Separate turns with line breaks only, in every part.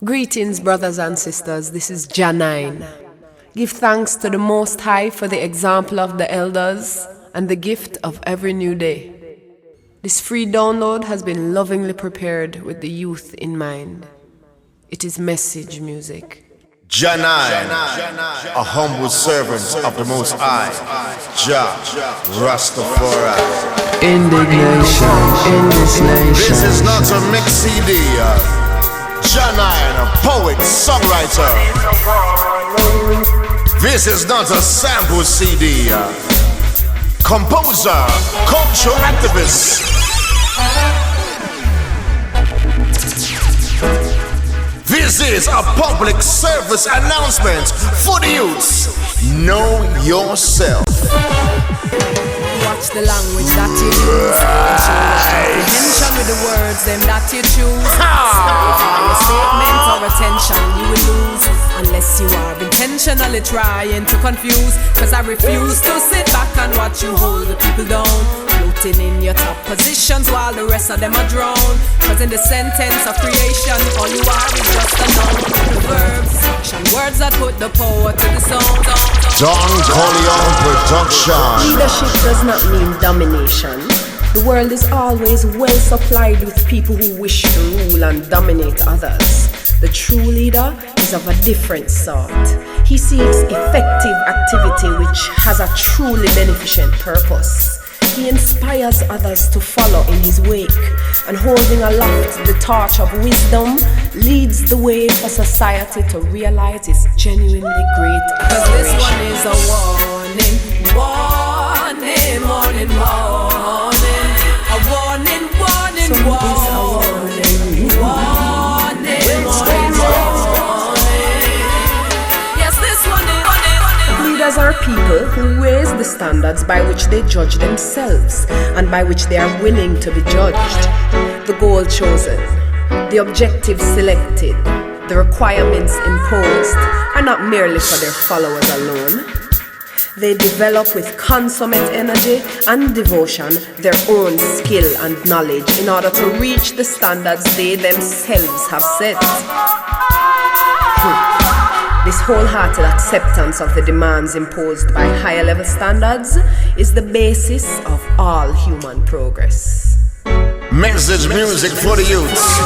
Greetings, brothers and sisters. This is Jah9. Give thanks to the Most High for the example of the elders and the gift of every new day. This free download has been lovingly prepared with the youth in mind. It is message music.
Jah9, a humble servant of the Most High, Jah Rastafari.
Indignation in this nation.
This is not a mix CD. Jah9, a poet, songwriter. This is not a sample CD. Composer, cultural activist. This is a public service announcement for the youths. Know yourself.
Watch the language that you use. Comprehension with the words them that you choose. Your statement or attention you will lose unless you are intentionally trying to confuse. Cause I refuse to sit back and watch you hold the people down, floating in your top positions while the rest of them are drowned. Cause in the sentence of creation, all you are is just a noun. The verbs, action, words that put the power to the sound.
Don Corleone Production.
Leadership does not mean domination. The world is always well supplied with people who wish to rule and dominate others. The true leader is of a different sort. He seeks effective activity which has a truly beneficent purpose. He inspires others to follow in his wake, and holding aloft the torch of wisdom leads the way for society to realize its genuinely great
Cause this one
aspiration.
is a warning, warning, warning, warning. A warning, warning, warning, warning, warning, warning. Yes, this one is warning.
Leaders are people who raise the standards by which they judge themselves and by which they are willing to be judged. The goal chosen, the objectives selected, the requirements imposed are not merely for their followers alone. They develop with consummate energy and devotion their own skill and knowledge in order to reach the standards they themselves have set. This wholehearted acceptance of the demands imposed by higher level standards is the basis of all human progress.
Message music for the youths.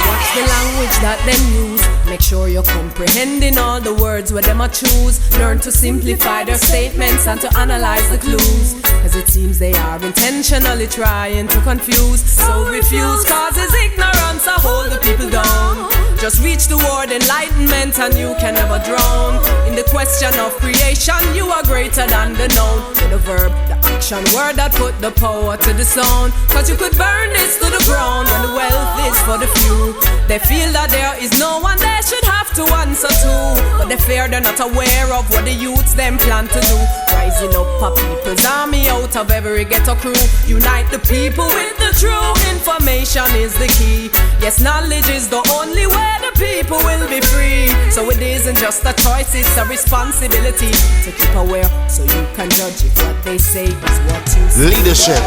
Watch the language that them use. Make sure you're comprehending all the words where them a choose. Learn to simplify their statements and to analyze the clues. Cause it seems they are intentionally trying to confuse. So refuse causes ignorance or hold the people down. Just reach toward enlightenment and you can never drown. In the question of creation, you are greater than the known. With the verb, the action, word that put the power to the sound. Cause you could burn this to the ground when the wealth is for the few. They feel that there is no one they should have to answer to, but they fear they're not aware of what the youths them plan to do. Rising up a people's army out of every ghetto crew. Unite the people with the true information is the key. Yes, knowledge is the only way the people will be free. So it isn't just a choice, it's a responsibility to keep aware so you can judge if what they say is what you see.
Leadership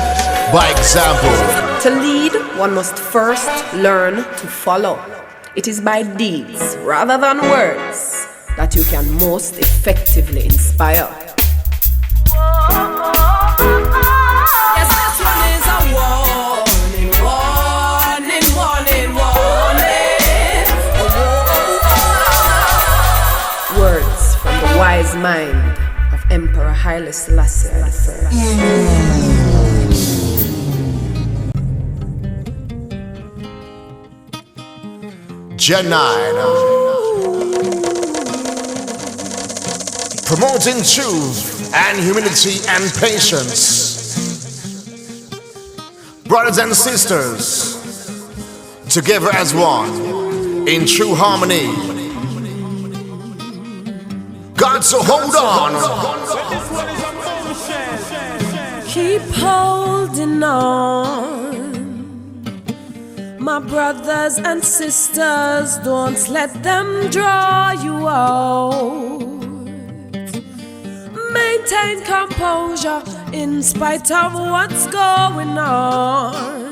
by example.
To lead, one must first learn to follow. It is by deeds rather than words that you can most effectively inspire.
Yes, this one is a warning, warning, warning, warning.
Words from the wise mind of Emperor Haile Selassie I.
Jah9, promoting truth and humility and patience. Brothers and sisters, together as one, in true harmony. Got to hold on.
Keep holding on. My brothers and sisters, don't let them draw you out. Maintain composure in spite of what's going on.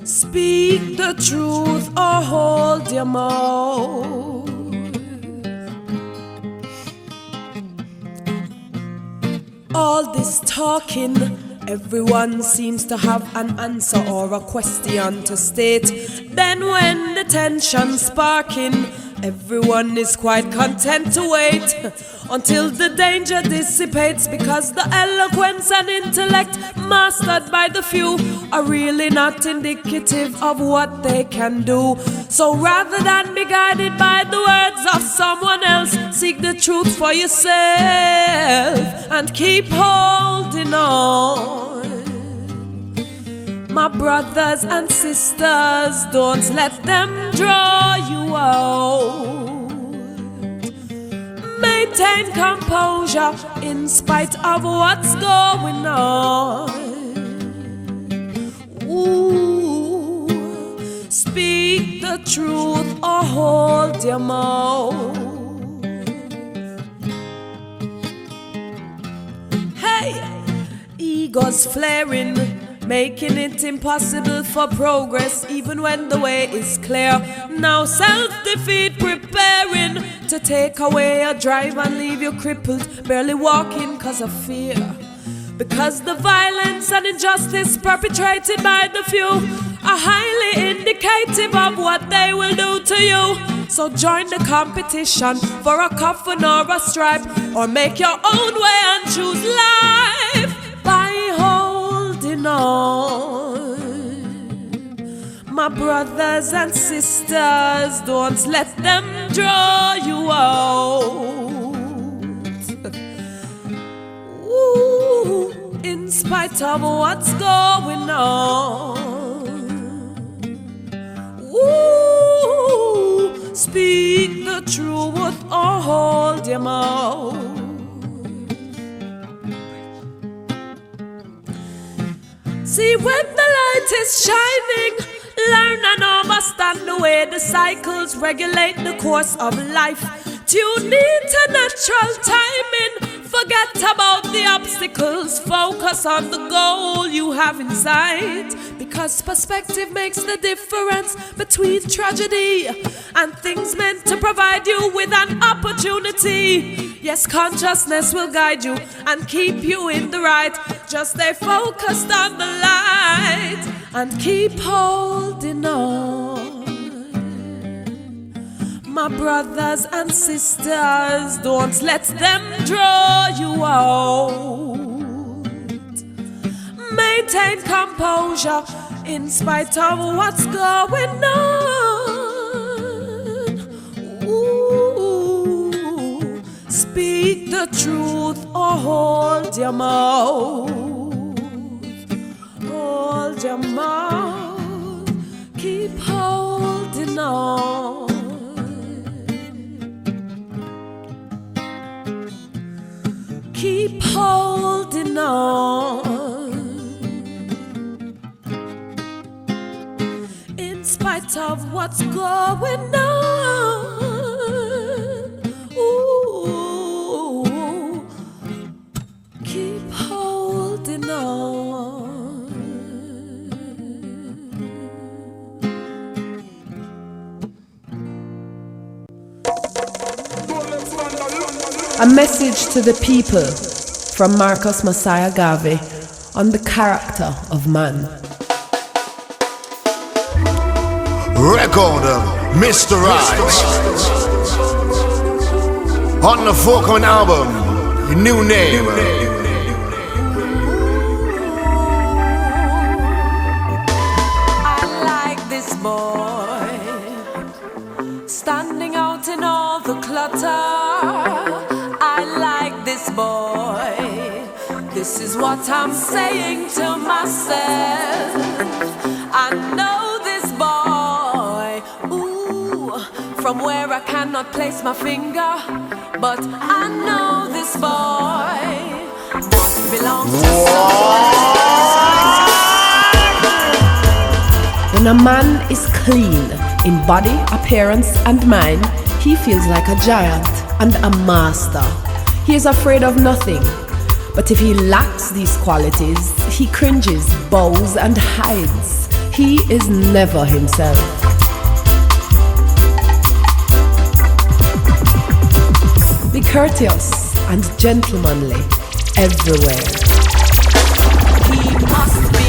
Speak the truth or hold your mouth. All this talking, everyone seems to have an answer or a question to state. Then when the tension's sparking, everyone is quite content to wait until the danger dissipates, because the eloquence and intellect mastered by the few are really not indicative of what they can do. So rather than be guided by the words of someone else, seek the truth for yourself and keep holding on. My brothers and sisters, don't let them draw you out. Maintain composure in spite of what's going on. Ooh, speak the truth or hold your mouth. Hey, egos flaring, making it impossible for progress even when the way is clear. Now self-defeat preparing to take away your drive and leave you crippled, barely walking cause of fear. Because the violence and injustice perpetrated by the few are highly indicative of what they will do to you. So join the competition for a coffin or a stripe, or make your own way and choose life by holding on. My brothers and sisters, don't let them draw you out. Ooh, in spite of what's going on. Ooh, speak the truth or hold your mouth. See, when the light is shining, learn and understand the way the cycles regulate the course of life. Tune into natural timing. Forget about the obstacles. Focus on the goal you have in sight. Because perspective makes the difference between tragedy and things meant to provide you with an opportunity. Yes, consciousness will guide you and keep you in the right. Just stay focused on the light and keep holding on. My brothers and sisters, don't let them draw you out. Maintain composure in spite of what's going on. Ooh, speak the truth or hold your mouth. Hold your mouth, keep holding on. Keep holding on. In spite of what's going on. Ooh, keep holding on.
A message to the people from Marcus Messiah Garvey on the character of man.
Record Mr. Right on the forthcoming album, New Name.
I like this boy, standing out in all the clutter. I like this boy, this is what I'm saying to myself. I know this boy, ooh, from where I cannot place my finger, but I know this boy must belong to someone.
When a man is clean in body, appearance and mind, he feels like a giant and a master. He is afraid of nothing. But if he lacks these qualities, he cringes, bows and hides. he is never himself. Be courteous and gentlemanly everywhere.
He must be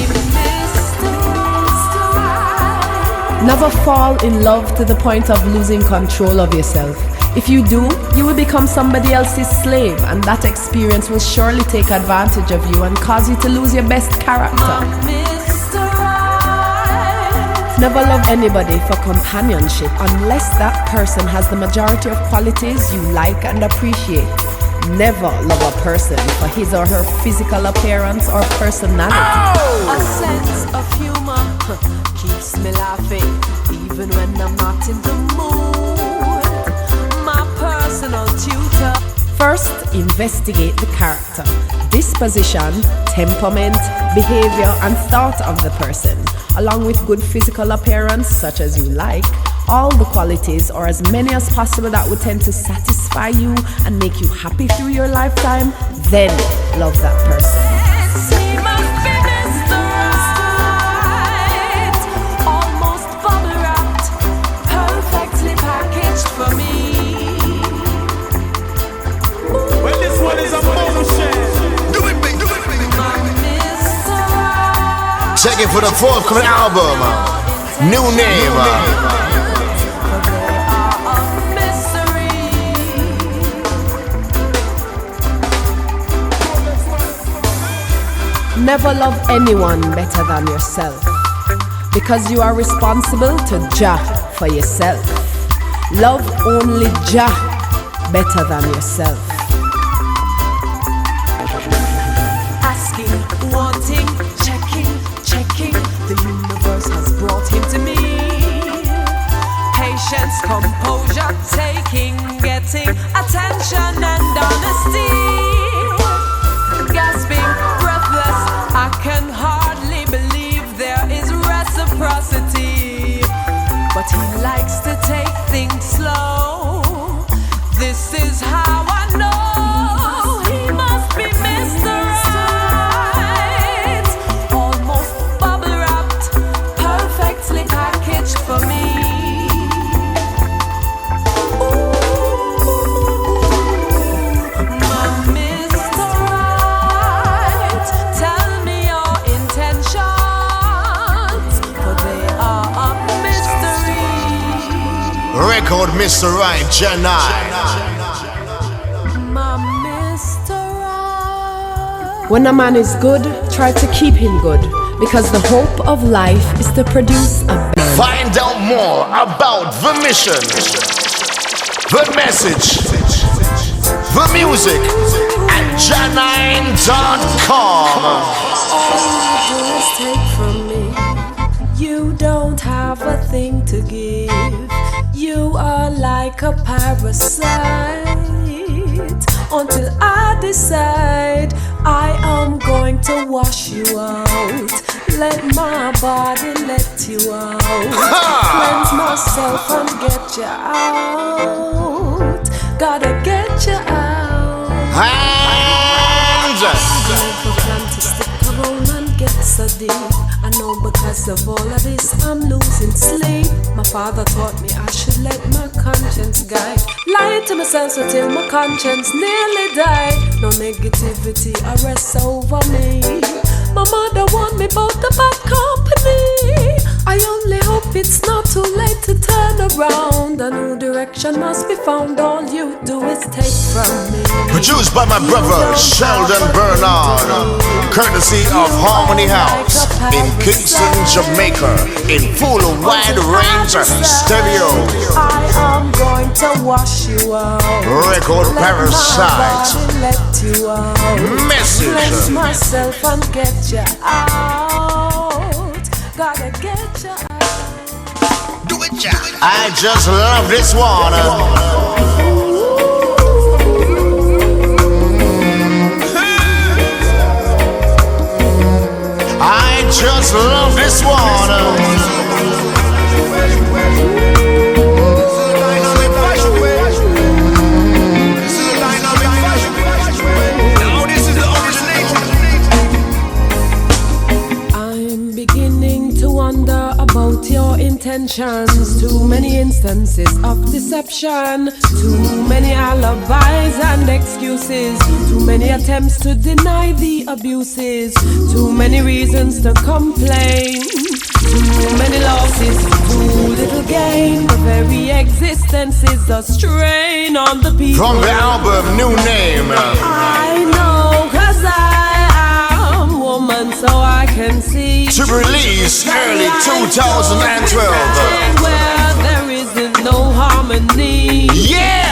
Never fall in love to the point of losing control of yourself. If you do, you will become somebody else's slave, and that experience will surely take advantage of you and cause you to lose your best character. Never love anybody for companionship unless that person has the majority of qualities you like and appreciate. Never love a person for his or her physical appearance or personality.
A sense of humor keeps me laughing even when I'm not in the mood. My personal tutor.
First, investigate the character, disposition, temperament, behavior, and thought of the person, along with good physical appearance such as you like, all the qualities or as many as possible that would tend to satisfy you and make you happy through your lifetime. Then love that person.
He must be Mr. Right, almost bubble wrapped, perfectly packaged for me.
Well, this one is a motion.
Do it big, do it big.
My Mr. Right.
Check it for the forthcoming album. New name.
Never love anyone better than yourself, because you are responsible to Jah for yourself. Love only Jah better than yourself.
Asking, wanting, checking, the universe has brought him to me. Patience, composure, taking, getting attention and honesty. Gasping, breathless, I can hardly believe there is reciprocity. But he likes to take things slow. This is how I know he must be Mr. Right, almost bubble wrapped, perfectly packaged for me.
Record Mr. Right, Jah9.
My Mr. Right.
When a man is good, try to keep him good, because the hope of life is to produce a man.
Find out more about the mission, the message, the music at Jah9.com.
All you do is take from me. You don't have a thing to give. You are like a parasite until I decide I am going to wash you out. Let my body let you out. Cleanse myself and get you out. Gotta get you out.
Hands up.
Never plan to stick around and get so deep. I know because of all of this I'm losing sleep. My father taught me I should let my conscience guide. Lying to myself so till my conscience nearly died. No negativity arrests over me. My mother warned me about the bad company. I only hope it's not too late to turn around. A new direction must be found. All you do is take from me.
Produced by my brother Sheldon Bernard, courtesy of Harmony House in Kingston, Jamaica, in full wide range stereo.
I am going to wash you out.
Record Parasite.
Let you out.
Message.
Cleanse myself and get you out. Gotta get you out.
Do it, Jah. I just love this one. I just love this one.
Now this is the origination.
I'm beginning to wonder about your intentions. Too many instances of deception, too many alibis and excuses, too many attempts to deny the abuses, too many reasons to complain, too many losses, too little gain. The very existence is a strain on the people.
From the album New Name,
I know, 'cause I am woman, so I can see.
to release early 2012.
Where there isn't no harmony.
Yeah!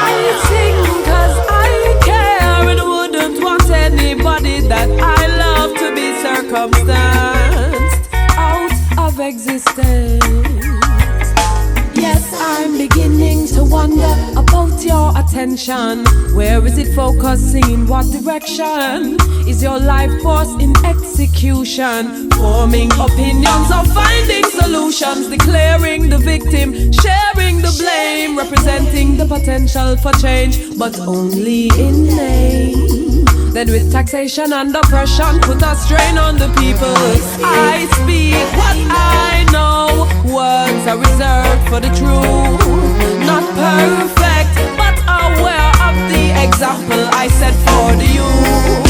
I sing 'cause I care and wouldn't want anybody that I love to be circumstanced out of existence. Yes, I'm beginning to wonder about your attention. Where is it focusing? What direction is your life force in execution? Forming opinions or finding solutions, declaring the victim, sharing the blame, representing the potential for change, but only in name. Then with taxation and oppression, put a strain on the people. I speak what I know. Words are reserved for the truth. Not perfect, but aware of the example I set for the youth.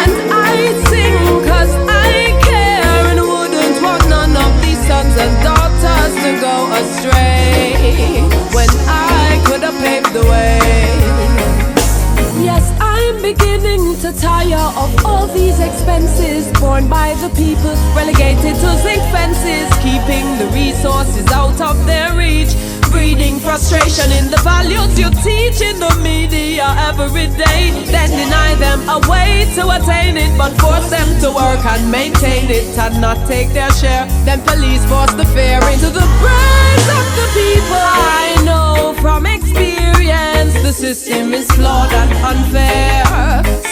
And I sing 'cause I care and wouldn't want none of these sons and daughters to go astray when I could have paved the way. Yes, I'm beginning to tire of all these expenses borne by the people, relegated to zinc fences, keeping the resources out of their reach, breeding frustration in the values you teach in the media every day, then deny them a way to attain it, but force them to work and maintain it and not take their share. Then police force the fear into the brains of the people. I know from experience the system is flawed and unfair,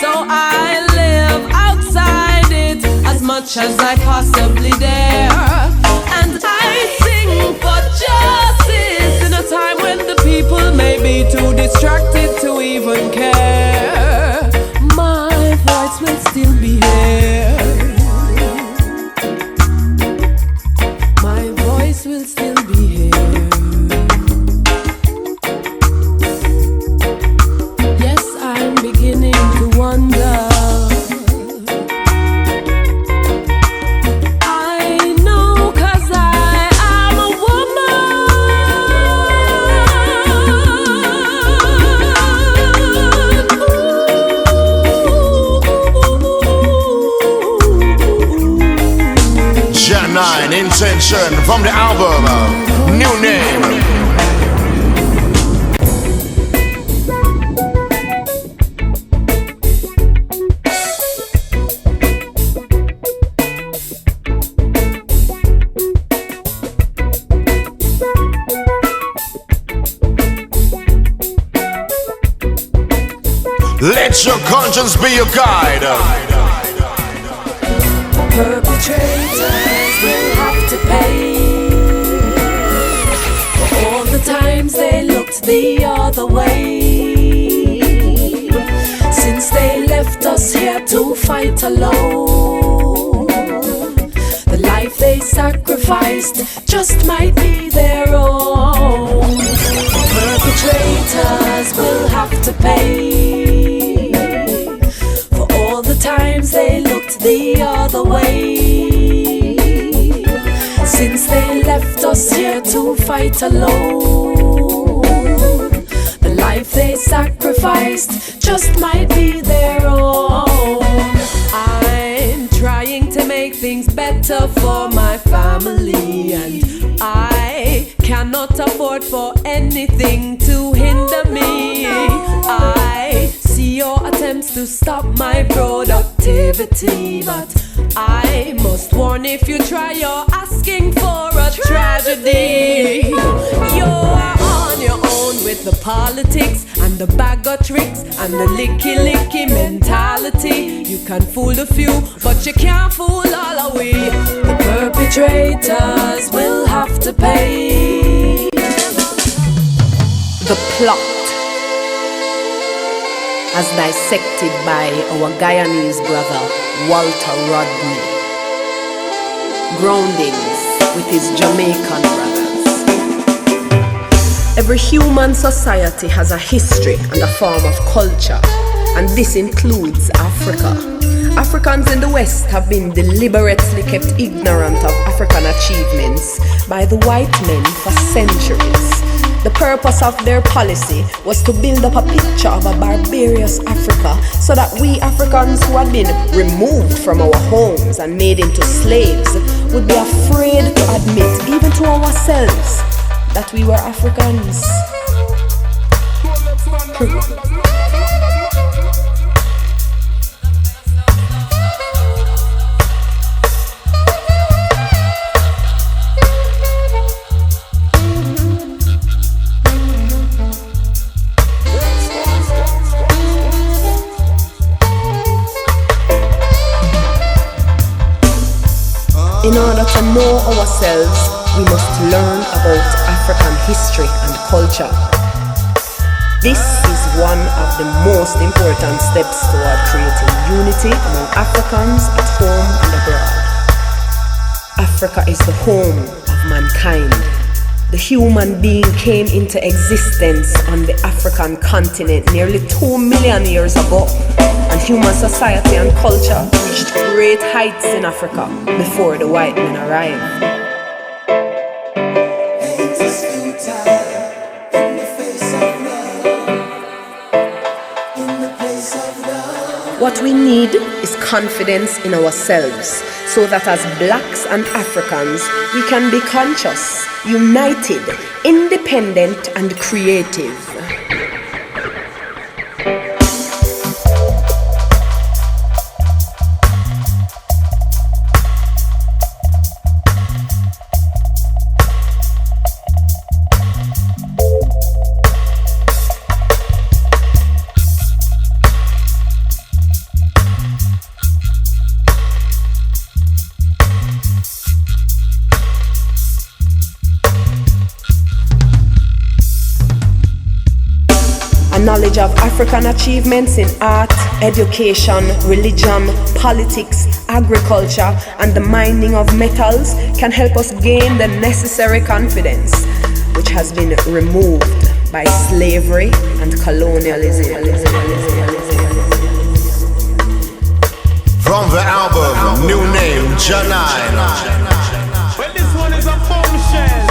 so I live outside it as much as I possibly dare. And I sing for justice in a time when the people may be too distracted to even care. My voice will still be heard. My voice will still be heard. Yes, I'm beginning to wonder.
Jah9 Intention from the album New Name. Let your conscience be your guide.
Perpetrators will have to pay for all the times they looked the other way, since they left us here to fight alone. The life they sacrificed just might be their own. Perpetrators will have to pay for all the times they looked the other way, since they left us here to fight alone. The life they sacrificed just might be their own. I'm trying to make things better for my family, and I cannot afford for anything to hinder me. I see your attempts to stop my productivity, but I must warn, if you try, you're asking for a tragedy. You're on your own with the politics and the bag of tricks and the licky mentality. You can fool a few, but you can't fool all of we. The perpetrators will have to pay.
The plot, as dissected by our Guyanese brother Walter Rodney. Groundings. with his Jamaican brothers. Every human society has a history and a form of culture, and this includes Africa. Africans in the West have been deliberately kept ignorant of African achievements by the white men for centuries. The purpose of their policy was to build up a picture of a barbarous Africa so that we Africans who had been removed from our homes and made into slaves would be afraid to admit, even to ourselves, that we were Africans. In order to know ourselves, we must learn about African history and culture. This is one of the most important steps toward creating unity among Africans at home and abroad. Africa is the home of mankind. The human being came into existence on the African continent nearly 2 million years ago, and human society and culture reached great heights in Africa before the white men arrived. What we need is confidence in ourselves, so that as blacks and Africans, we can be conscious, united, independent, and creative. Knowledge of African achievements in art, education, religion, politics, agriculture, and the mining of metals can help us gain the necessary confidence, which has been removed by slavery and colonialism.
From the album, new name, Jah9.
Well, this one is a bombshell.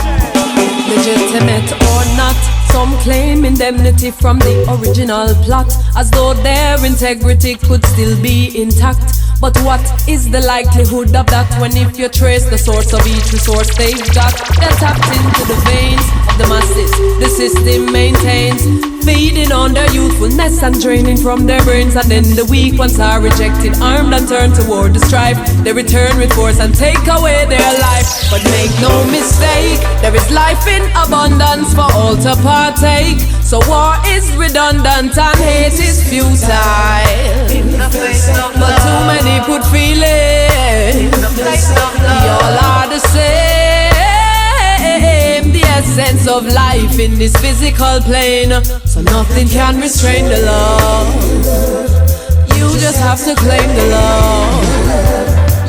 Legitimate or not, some claim indemnity from the original plot, as though their integrity could still be intact. But what is the likelihood of that when if you trace the source of each resource they've got? They're tapped into the veins of the masses the system maintains, feeding on their youthfulness and draining from their brains. And then the weak ones are rejected, armed and turned toward the strife. They return with force and take away their life. But make no mistake, there is life in abundance for all to partake. So war is redundant and hate is futile. But too many put feeling, we all are the same. The essence of life in this physical plane, so nothing can restrain the love. You just have to claim the love.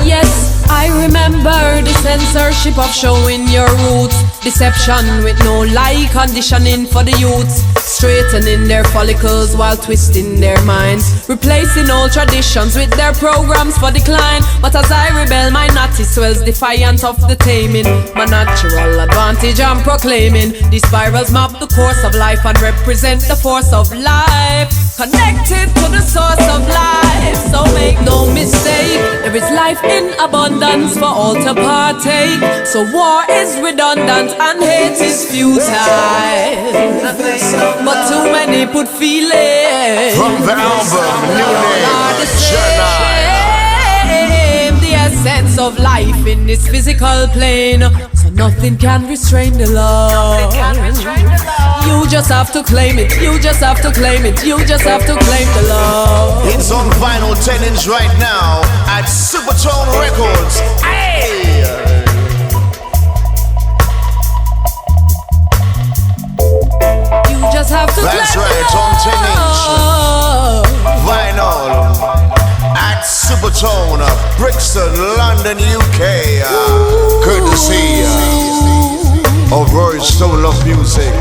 Yes, I remember the censorship of showing your roots, deception with no lie conditioning for the youths, straightening their follicles while twisting their minds, replacing old traditions with their programs for decline. But as I rebel, my natty swells defiant of the taming. My natural advantage I'm proclaiming. These spirals map the course of life and represent the force of life, connected to the source of life. So make no mistake, there is life in abundance for all to partake. So war is redundant and hate is futile. But too many put feeling.
From the album, new name, Jah9.
The essence of life in this physical plane, so nothing can restrain the love. You just have to claim it. You just have to claim it. You just have to claim the love.
It's on vinyl 10-inch right now at Supertone Records. Hey!
Just have to
That's right, on 10-inch vinyl at Supertone, Brixton, London, UK. Courtesy music.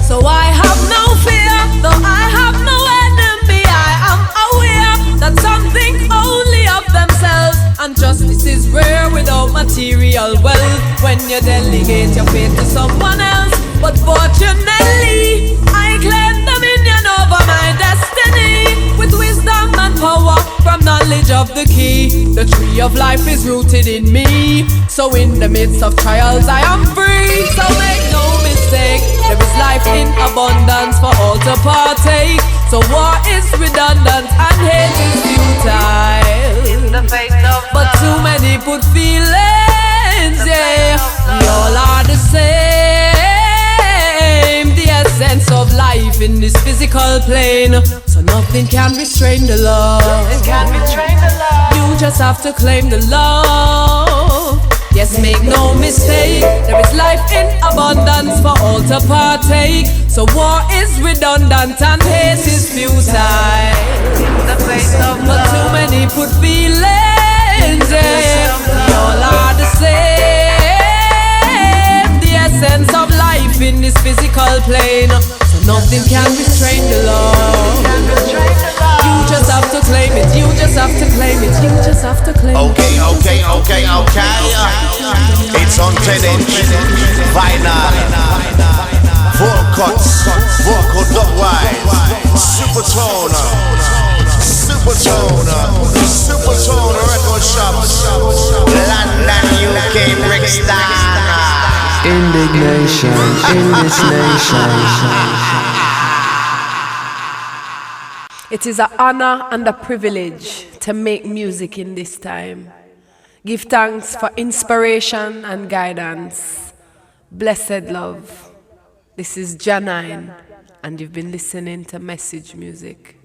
So I have no fear, though I have no enemy. I am aware that some think only of themselves, and justice is rare without material wealth. When you delegate your fate to someone else, but fortunately I claim dominion over my destiny. With wisdom and power from knowledge of the key, the tree of life is rooted in me. So in the midst of trials I am free. So make no mistake, there is life in abundance for all to partake. So war is redundant and hate is futile. In the face of but too many put feelings, yeah. We all are the same. The essence of life in this physical plane. So nothing can restrain the love. You just have to claim the love. Yes, make no mistake, there is life in abundance for all to partake. So war is redundant and hate is futile. But too many put feelings, yeah. We all are the same. The essence of life in this physical plane. So nothing can restrain the love. You just have to claim it, you just have to claim it, you just have to claim it.
Okay. It's on 10-inch vinyl, 4 cuts, vocal dub-wise, Supertone record shops, London, UK, Brixton.
Indignation in this nation.
It is an honor and a privilege to make music in this time. Give thanks for inspiration and guidance. Blessed love. This is Jah9, and you've been listening to Message Music.